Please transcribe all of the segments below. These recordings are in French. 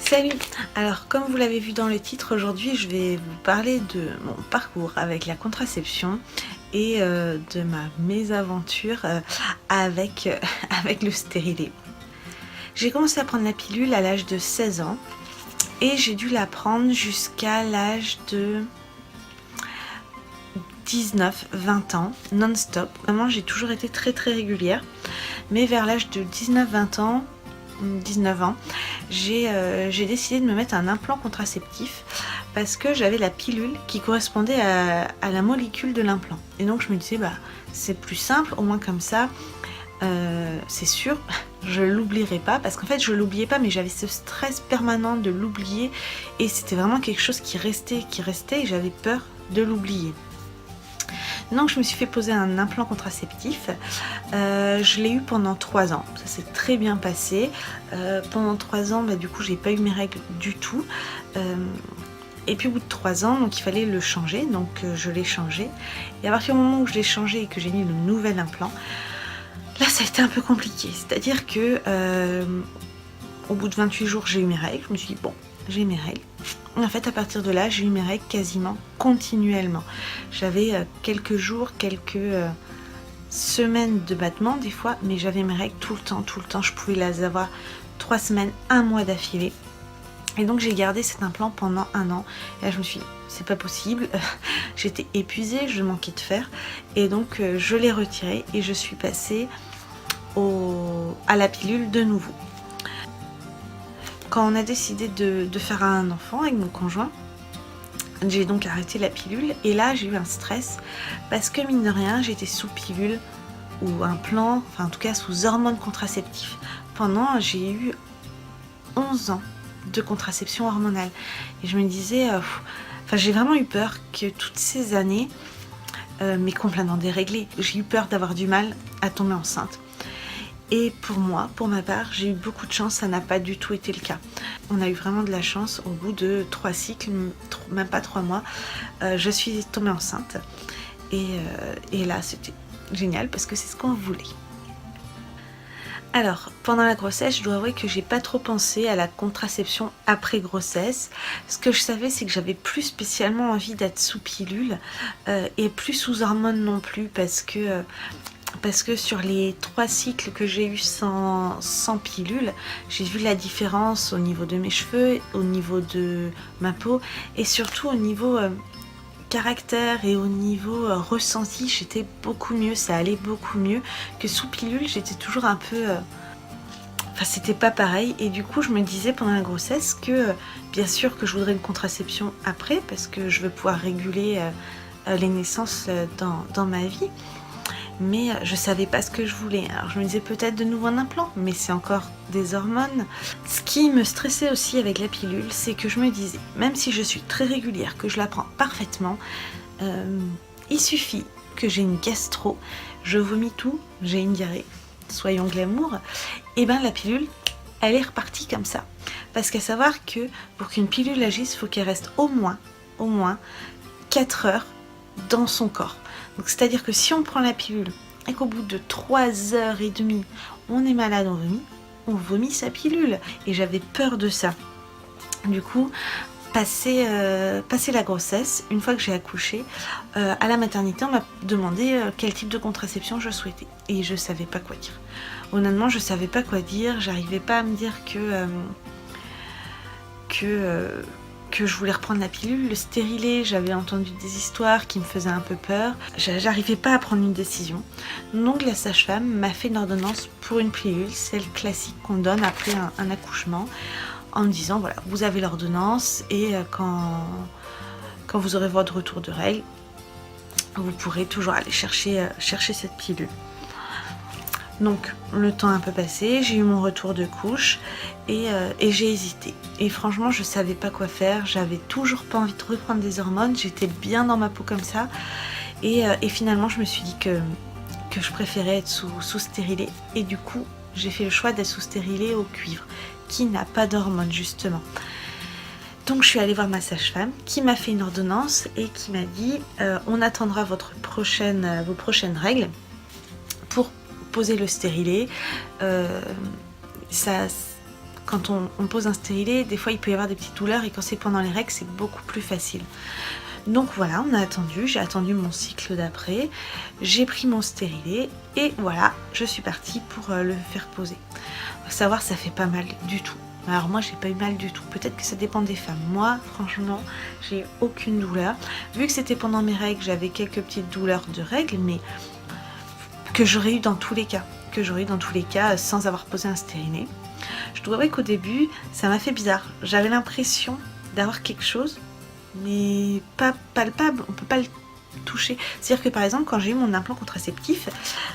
Salut! Alors comme vous l'avez vu dans le titre, aujourd'hui je vais vous parler de mon parcours avec la contraception et de ma mésaventure avec, avec le stérilet. J'ai commencé à prendre la pilule à l'âge de 16 ans et j'ai dû la prendre jusqu'à l'âge de 19-20 ans, non-stop. Vraiment j'ai toujours été très régulière, mais vers l'âge de 19 ans, j'ai décidé de me mettre un implant contraceptif parce que j'avais la pilule qui correspondait à la molécule de l'implant. Et donc je me disais, c'est plus simple, au moins comme ça, c'est sûr, je l'oublierai pas. Parce qu'en fait, je l'oubliais pas, mais j'avais ce stress permanent de l'oublier. Et c'était vraiment quelque chose qui restait et j'avais peur de l'oublier. Donc je me suis fait poser un implant contraceptif, je l'ai eu pendant 3 ans, ça s'est très bien passé. Pendant 3 ans, du coup j'ai pas eu mes règles du tout. Et puis au bout de 3 ans, donc il fallait le changer, donc je l'ai changé. Et à partir du moment où je l'ai changé et que j'ai mis le nouvel implant, là ça a été un peu compliqué. C'est-à-dire que au bout de 28 jours j'ai eu mes règles, je me suis dit bon, j'ai mes règles. En fait, à partir de là, j'ai eu mes règles quasiment continuellement. J'avais quelques jours, quelques semaines de battement des fois, mais j'avais mes règles tout le temps. Je pouvais les avoir 3 semaines, 1 mois d'affilée. Et donc j'ai gardé cet implant pendant 1 an. Et là, je me suis dit, c'est pas possible. J'étais épuisée, je manquais de fer. Et donc je l'ai retiré et je suis passée à la pilule de nouveau. Quand on a décidé de faire un enfant avec mon conjoint, j'ai donc arrêté la pilule et là j'ai eu un stress parce que mine de rien j'étais sous pilule ou implant, enfin en tout cas sous hormones contraceptives. J'ai eu 11 ans de contraception hormonale et je me disais, j'ai vraiment eu peur que toutes ces années m'aient complètement déréglée. J'ai eu peur d'avoir du mal à tomber enceinte. Et pour moi, pour ma part, j'ai eu beaucoup de chance, ça n'a pas du tout été le cas. On a eu vraiment de la chance, au bout de 3 cycles, même pas 3 mois, je suis tombée enceinte. Et là, c'était génial parce que c'est ce qu'on voulait. Alors, pendant la grossesse, je dois avouer que j'ai pas trop pensé à la contraception après grossesse. Ce que je savais, c'est que j'avais plus spécialement envie d'être sous pilule et plus sous hormones non plus parce que sur les 3 cycles que j'ai eu sans pilule, j'ai vu la différence au niveau de mes cheveux, au niveau de ma peau et surtout au niveau caractère et au niveau ressenti, j'étais beaucoup mieux, ça allait beaucoup mieux que sous pilule. J'étais toujours un peu... c'était pas pareil et du coup je me disais pendant la grossesse que bien sûr que je voudrais une contraception après parce que je veux pouvoir réguler les naissances dans ma vie. Mais je savais pas ce que je voulais. Alors je me disais peut-être de nouveau un implant, mais c'est encore des hormones. Ce qui me stressait aussi avec la pilule, c'est que je me disais, même si je suis très régulière, que je la prends parfaitement, il suffit que j'ai une gastro, je vomis tout, j'ai une diarrhée, soyons glamour, et la pilule, elle est repartie comme ça. Parce qu'à savoir que pour qu'une pilule agisse, il faut qu'elle reste au moins 4 heures dans son corps. Donc c'est-à-dire que si on prend la pilule et qu'au bout de 3h30 on est malade, on vomit sa pilule. Et j'avais peur de ça. Du coup, passé la grossesse, une fois que j'ai accouché, à la maternité, on m'a demandé quel type de contraception je souhaitais. Et je savais pas quoi dire. Honnêtement, je savais pas quoi dire. J'arrivais pas à me dire que je voulais reprendre la pilule. Le stérilet, j'avais entendu des histoires qui me faisaient un peu peur. J'arrivais pas à prendre une décision. Donc la sage-femme m'a fait une ordonnance pour une pilule, celle classique qu'on donne après un accouchement, en me disant voilà, vous avez l'ordonnance et quand vous aurez votre retour de règles, vous pourrez toujours aller chercher cette pilule. Donc le temps a un peu passé, j'ai eu mon retour de couche et j'ai hésité. Et franchement, je savais pas quoi faire, j'avais toujours pas envie de reprendre des hormones, j'étais bien dans ma peau comme ça. Et finalement, je me suis dit que je préférais être sous stérilet. Et du coup, j'ai fait le choix d'être sous stérilet au cuivre, qui n'a pas d'hormones justement. Donc je suis allée voir ma sage-femme qui m'a fait une ordonnance et qui m'a dit on attendra vos prochaines règles pour poser le stérilet. quand on pose un stérilet, des fois il peut y avoir des petites douleurs et quand c'est pendant les règles, c'est beaucoup plus facile. Donc voilà, on a attendu, j'ai attendu mon cycle d'après, j'ai pris mon stérilet et voilà, je suis partie pour le faire poser. Faut savoir, ça fait pas mal du tout. Alors moi, j'ai pas eu mal du tout. Peut-être que ça dépend des femmes. Moi, franchement, j'ai eu aucune douleur. Vu que c'était pendant mes règles, j'avais quelques petites douleurs de règles, mais que j'aurais eu dans tous les cas. Que j'aurais eu dans tous les cas sans avoir posé un stérilet. Je dois avouer qu'au début, ça m'a fait bizarre. J'avais l'impression d'avoir quelque chose, mais pas palpable, on peut pas le toucher. C'est-à-dire que par exemple, quand j'ai eu mon implant contraceptif,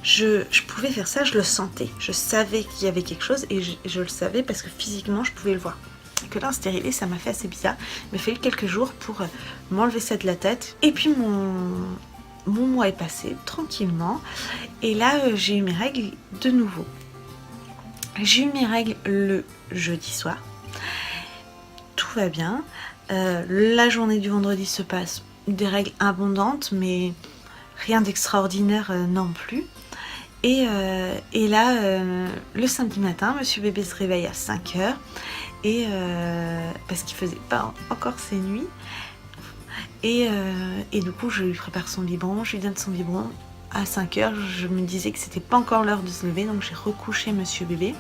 je pouvais faire ça, je le sentais. Je savais qu'il y avait quelque chose et je le savais parce que physiquement, je pouvais le voir. Et que là, un stérilet, ça m'a fait assez bizarre. Il m'a fallu quelques jours pour m'enlever ça de la tête. Et puis mon mois est passé tranquillement. Et là, j'ai eu mes règles de nouveau. J'ai eu mes règles le jeudi soir. Tout va bien. La journée du vendredi se passe, des règles abondantes, mais rien d'extraordinaire non plus. Et là, le samedi matin, monsieur bébé se réveille à 5h, et parce qu'il faisait pas encore ses nuits. Et du coup, je lui prépare son biberon, je lui donne son biberon. À 5h, je me disais que c'était pas encore l'heure de se lever, donc j'ai recouché monsieur bébé.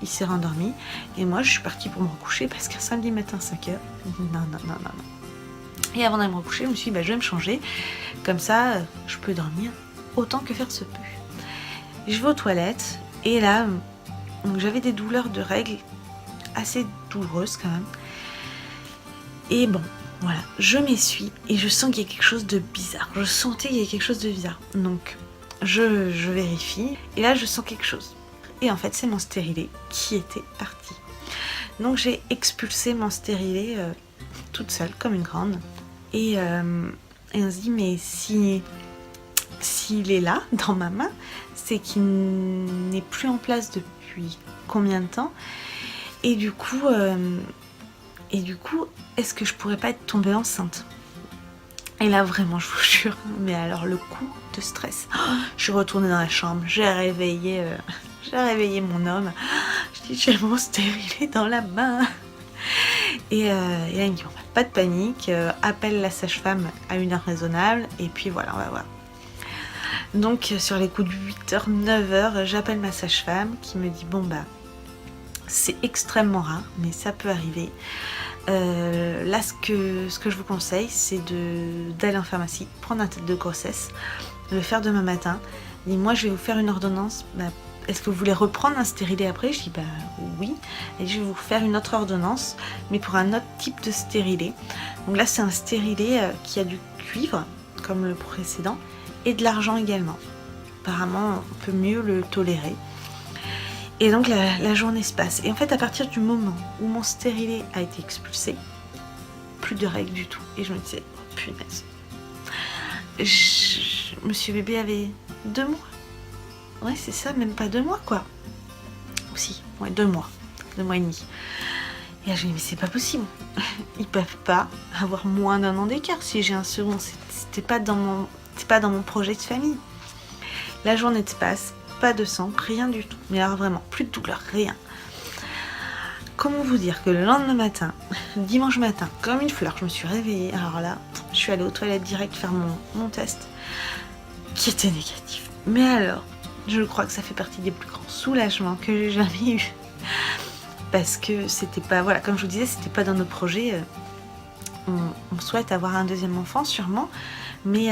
Il s'est rendormi et moi je suis partie pour me recoucher parce qu'un samedi matin 5h, non. Et avant d'aller me recoucher, je me suis dit je vais me changer, comme ça je peux dormir autant que faire se peut. Je vais aux toilettes et là j'avais des douleurs de règles assez douloureuses quand même. Et bon, voilà, je m'essuie et je sens qu'il y a quelque chose de bizarre. Je sentais qu'il y avait quelque chose de bizarre. Donc je vérifie et là je sens quelque chose. Et en fait, c'est mon stérilet qui était parti. Donc j'ai expulsé mon stérilet toute seule, comme une grande. Et on se dit, mais s'il est là, dans ma main, c'est qu'il n'est plus en place depuis combien de temps? Et du coup, est-ce que je pourrais pas être tombée enceinte? Et là, vraiment, je vous jure, mais alors le coup de stress. Je suis retournée dans la chambre, j'ai réveillé mon homme. Je dis, j'ai mon stérilet dans la main. Et là, il me dit, pas de panique, appelle la sage-femme à une heure raisonnable, et puis voilà, on va voir. Donc, sur les coups de 8h, 9h, j'appelle ma sage-femme qui me dit, c'est extrêmement rare, mais ça peut arriver. Là, ce que je vous conseille, c'est d'aller en pharmacie, prendre un test de grossesse, le faire demain matin. Et moi, je vais vous faire une ordonnance. Est-ce que vous voulez reprendre un stérilet après? Je dis oui. Et je vais vous faire une autre ordonnance, mais pour un autre type de stérilet. Donc là, c'est un stérilet qui a du cuivre, comme le précédent, et de l'argent également. Apparemment, on peut mieux le tolérer. Et donc la journée se passe. Et en fait, à partir du moment où mon stérilet a été expulsé, plus de règles du tout. Et je me disais, oh punaise. Monsieur bébé avait 2 mois. Ouais, c'est ça, même pas 2 mois quoi. Aussi, ouais, 2 mois. 2 mois et demi. Et là, je me dis, mais c'est pas possible. Ils peuvent pas avoir moins d'1 an d'écart. Si j'ai un second, c'est pas dans mon projet de famille. La journée se passe. Pas de sang, rien du tout. Mais alors vraiment, plus de douleur, rien. Comment vous dire que le lendemain matin, dimanche matin, comme une fleur, je me suis réveillée. Alors là, je suis allée aux toilettes direct faire mon test, qui était négatif. Mais alors, je crois que ça fait partie des plus grands soulagements que j'ai jamais eu. Parce que c'était pas, voilà, comme je vous disais, c'était pas dans nos projets. On souhaite avoir un deuxième enfant, sûrement, mais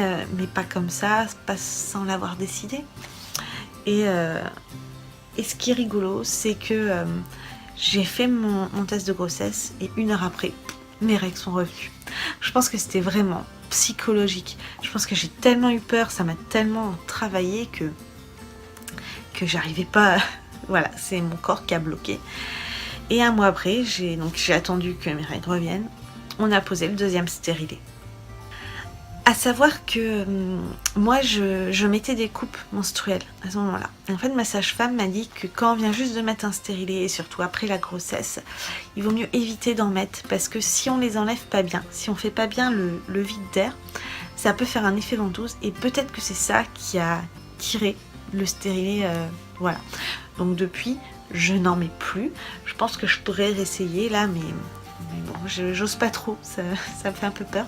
pas comme ça, pas sans l'avoir décidé. Et ce qui est rigolo, c'est que j'ai fait mon test de grossesse et 1 heure après, mes règles sont revenues. Je pense que c'était vraiment psychologique. Je pense que j'ai tellement eu peur, ça m'a tellement travaillé que j'arrivais pas... Voilà, c'est mon corps qui a bloqué. Et 1 mois après, j'ai attendu que mes règles reviennent. On a posé le 2e stérilet. À savoir que moi, je mettais des coupes menstruelles à ce moment-là. Et en fait, ma sage-femme m'a dit que quand on vient juste de mettre un stérilet, et surtout après la grossesse, il vaut mieux éviter d'en mettre parce que si on les enlève pas bien, si on fait pas bien le vide d'air, ça peut faire un effet ventouse et peut-être que c'est ça qui a tiré le stérilet. Voilà. Donc depuis, je n'en mets plus. Je pense que je pourrais réessayer là, mais bon, j'ose pas trop, ça me fait un peu peur.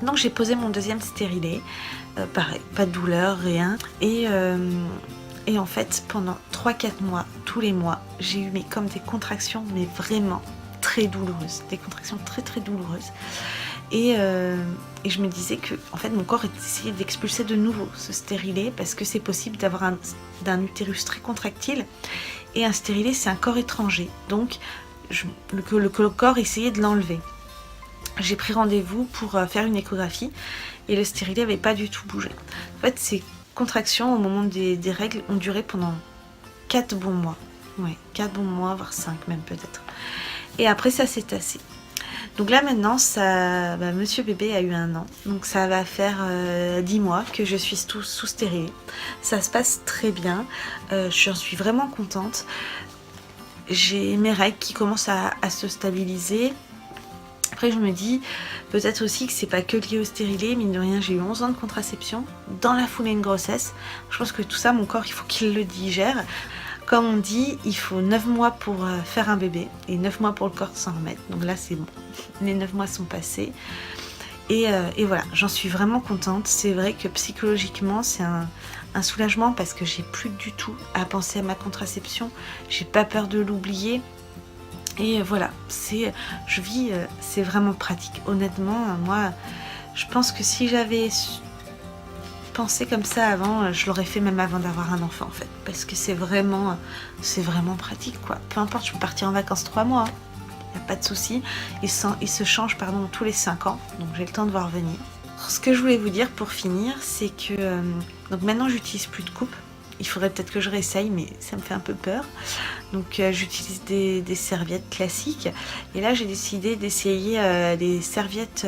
Donc j'ai posé mon deuxième stérilet, pareil, pas de douleur, rien. Et en fait, pendant 3-4 mois, tous les mois, j'ai eu comme des contractions, mais vraiment très douloureuses. Des contractions très très douloureuses. Et je me disais que en fait, mon corps essayait d'expulser de nouveau ce stérilet, parce que c'est possible d'avoir un utérus très contractile. Et un stérilet, c'est un corps étranger. Donc, le corps essayait de l'enlever. J'ai pris rendez-vous pour faire une échographie et le stérilet n'avait pas du tout bougé. En fait, ces contractions au moment des règles ont duré pendant 4 bons mois. Ouais, 4 bons mois, voire 5 même peut-être. Et après, ça s'est tassé. Donc là maintenant, monsieur bébé a eu 1 an. Donc ça va faire 10 mois que je suis sous stérilet. Ça se passe très bien. J'en suis vraiment contente. J'ai mes règles qui commencent à se stabiliser. Après je me dis peut-être aussi que c'est pas que lié au stérilet, mine de rien j'ai eu 11 ans de contraception dans la foulée de grossesse. Je pense que tout ça, mon corps, il faut qu'il le digère. Comme on dit, il faut 9 mois pour faire un bébé et 9 mois pour le corps s'en remettre. Donc là c'est bon, les 9 mois sont passés. Et voilà, j'en suis vraiment contente. C'est vrai que psychologiquement c'est un soulagement, parce que j'ai plus du tout à penser à ma contraception. J'ai pas peur de l'oublier. Et voilà, je vis, c'est vraiment pratique. Honnêtement, moi, je pense que si j'avais pensé comme ça avant, je l'aurais fait même avant d'avoir un enfant en fait. Parce que c'est vraiment pratique quoi. Peu importe, je peux partir en vacances 3 mois, il n'y a pas de souci. Il se change tous les 5 ans, donc j'ai le temps de voir venir. Ce que je voulais vous dire pour finir, c'est que donc maintenant j'utilise plus de coupe. Il faudrait peut-être que je réessaye, mais ça me fait un peu peur. Donc j'utilise des serviettes classiques. Et là j'ai décidé d'essayer des serviettes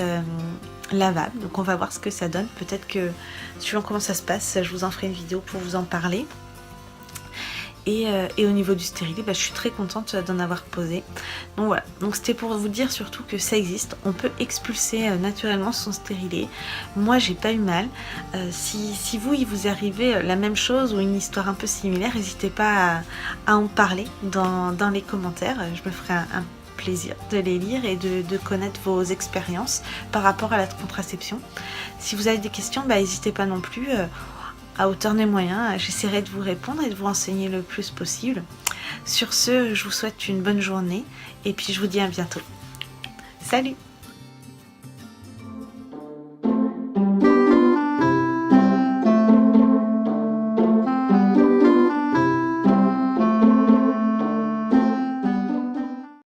lavables. Donc on va voir ce que ça donne. Peut-être que suivant comment ça se passe, je vous en ferai une vidéo pour vous en parler. Et au niveau du stérilet, je suis très contente d'en avoir posé. Donc voilà, donc c'était pour vous dire surtout que ça existe. On peut expulser naturellement son stérilet. Moi j'ai pas eu mal. Si vous, il vous est arrivé la même chose ou une histoire un peu similaire, n'hésitez pas à en parler dans les commentaires. Je me ferai un plaisir de les lire et de connaître vos expériences par rapport à la contraception. Si vous avez des questions, n'hésitez pas non plus. À hauteur des moyens, j'essaierai de vous répondre et de vous renseigner le plus possible. Sur ce, je vous souhaite une bonne journée et puis je vous dis à bientôt. Salut!